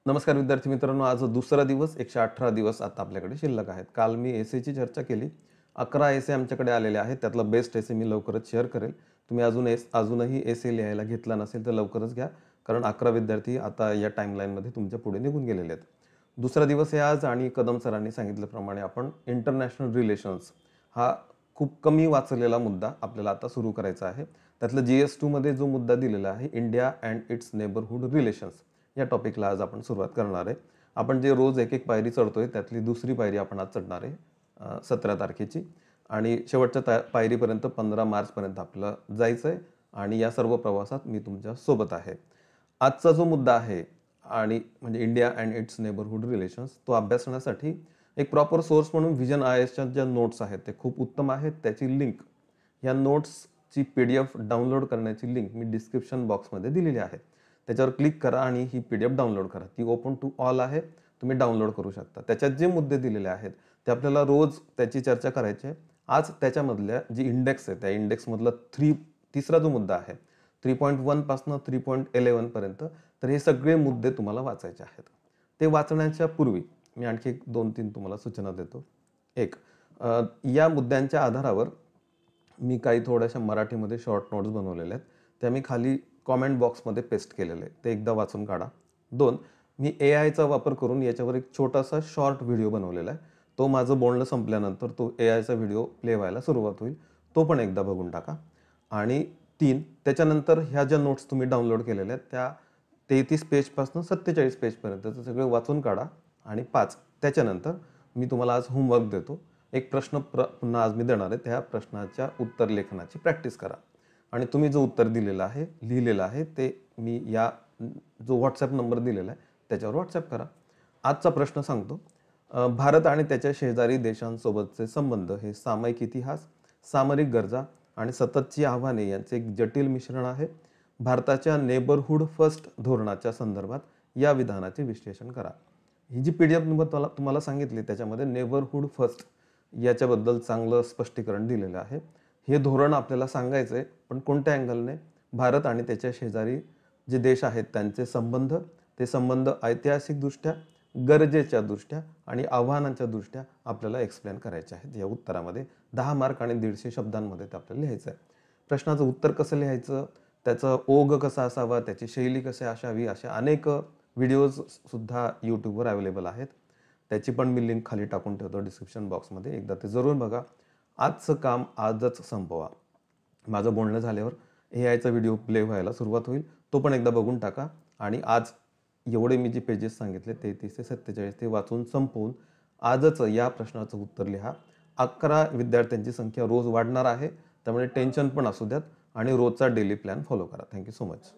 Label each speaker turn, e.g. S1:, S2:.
S1: नमस्कार विद्यार्थी मित्रांनो, आज दुसरा दिवस 118 दिवस आता आपल्याकडे शिल्लक आहेत. काल मी एसेची चर्चा केली. 11 एसे आमच्याकडे आलेले आहेत. त्यातला बेस्ट एसे मी लवकरच शेअर करेल. तुम्ही अजूनही एसे लिहायला घेतला नसेल तर लवकरच घ्या, कारण 11 विद्यार्थी आता या टाईमलाईनमध्ये तुमच्या पुढे निघून गेलेले आहेत. दुसरा दिवस आहे आज आणि कदम सरांनी सांगितल्याप्रमाणे आपण इंटरनॅशनल रिलेशन्स हा खूप कमी वाचलेला मुद्दा आपल्याला आता सुरू करायचा आहे. त्यातलं GS2 मध्ये जो मुद्दा दिलेला आहे, India and it's neighbourhood relations, या टॉपिकला आज आपण सुरुवात करणार आहे. आपण जे रोज एक एक पायरी चढतोय त्यातली दुसरी पायरी आपण आज चढणार आहे 17 तारखेची, आणि शेवटच्या पायरीपर्यंत 15 मार्चपर्यंत आपल्याला जायचं आहे. आणि या सर्व प्रवासात मी तुमच्या सोबत आहे. आजचा जो मुद्दा आहे आणि म्हणजे India and it's neighbourhood relations, तो अभ्यासण्यासाठी एक प्रॉपर सोर्स म्हणून व्हिजन IASच्या ज्या नोट्स आहेत ते खूप उत्तम आहेत. त्याची लिंक, या नोट्सची PDF डाउनलोड करण्याची लिंक मी डिस्क्रिप्शन बॉक्समध्ये दिलेली आहे. त्याच्यावर क्लिक करा आणि ही PDF डाउनलोड करा. ती ओपन टू ऑल आहे, तुम्ही डाउनलोड करू शकता. त्याच्यात जे मुद्दे दिलेले आहेत ते आपल्याला रोज त्याची चर्चा करायची आहे. आज त्याच्यामधल्या जी इंडेक्स आहे त्या इंडेक्समधला तिसरा जो मुद्दा आहे 3.1 पासून 3.11 पर्यंत, तर हे सगळे मुद्दे तुम्हाला वाचायचे आहेत. ते वाचण्याच्या पूर्वी मी आणखी 2-3 तुम्हाला सूचना देतो. एक, या मुद्द्यांच्या आधारावर मी काही थोड्याशा मराठीमध्ये शॉर्ट नोट्स बनवलेल्या आहेत. त्या मी खाली कॉमेंट बॉक्समध्ये पेस्ट केलेलं आहे, ते एकदा वाचून काढा. 2, मी AIचा वापर करून याच्यावर एक छोटासा शॉर्ट व्हिडिओ बनवलेला आहे. तो माझं बोलणं संपल्यानंतर तो AIचा व्हिडिओ प्ले व्हायला सुरुवात होईल, तो पण एकदा बघून टाका. आणि 3, त्याच्यानंतर ह्या ज्या नोट्स तुम्ही डाउनलोड केलेल्या आहेत त्या 33 पेजपासून 47 पेजपर्यंतचं सगळं वाचून काढा. आणि 5, त्याच्यानंतर मी तुम्हाला आज होमवर्क देतो. एक प्रश्न पुन्हा आज मी देणार आहे, त्या प्रश्नाच्या उत्तर लेखनाची प्रॅक्टिस करा. आणि तुम्ही जो उत्तर लिहिलेलं आहे ते मी या जो WhatsApp नंबर दिलेला आहे त्याच्यावर WhatsApp करा. आजचा प्रश्न सांगतो. भारत आणि त्याच्या शेजारी देशांसोबतचे संबंध हे सामायिक इतिहास, सामरिक गरजा आणि सततची आव्हाने यांचे एक जटिल मिश्रण आहे. भारताच्या नेबरहूड फर्स्ट धोरणाच्या संदर्भात या विधानाचे विश्लेषण करा. ही जी PDF तुम्हाला सांगितली त्याच्यामध्ये नेबरहूड फर्स्ट याच्याबद्दल चांगलं स्पष्टीकरण दिलेलं आहे. हे धोरण आपल्याला सांगायचं आहे, पण कोणत्या अँगलने? भारत आणि त्याच्या शेजारी जे देश आहेत त्यांचे संबंध, ते संबंध ऐतिहासिकदृष्ट्या, गरजेच्या दृष्ट्या आणि आव्हानांच्या दृष्ट्या आपल्याला एक्सप्लेन करायचे आहेत. या उत्तरामध्ये 10 मार्क आणि 150 शब्दांमध्ये ते आपल्याला लिहायचं आहे. प्रश्नाचं उत्तर कसं लिहायचं, त्याचा ओघ कसा असावा, त्याची शैली कशी असावी, अशा अनेक व्हिडिओज सुद्धा YouTubeवर अवेलेबल आहेत. त्याची पण मी लिंक खाली टाकून ठेवतो डिस्क्रिप्शन बॉक्समध्ये, एकदा ते जरूर बघा. आजचं काम आजच संपवा. माझं बोलणं झाल्यावर AIचा व्हिडिओ प्ले व्हायला सुरुवात होईल, तो पण एकदा बघून टाका. आणि आज एवढे मी जे पेजेस सांगितले 33 ते 47 ते वाचून संपवून आजच या प्रश्नाचं उत्तर लिहा. 11 विद्यार्थ्यांची संख्या रोज वाढणार आहे, त्यामुळे टेन्शन पण असू द्यात आणि रोजचा डेली प्लॅन फॉलो करा. Thank you so much.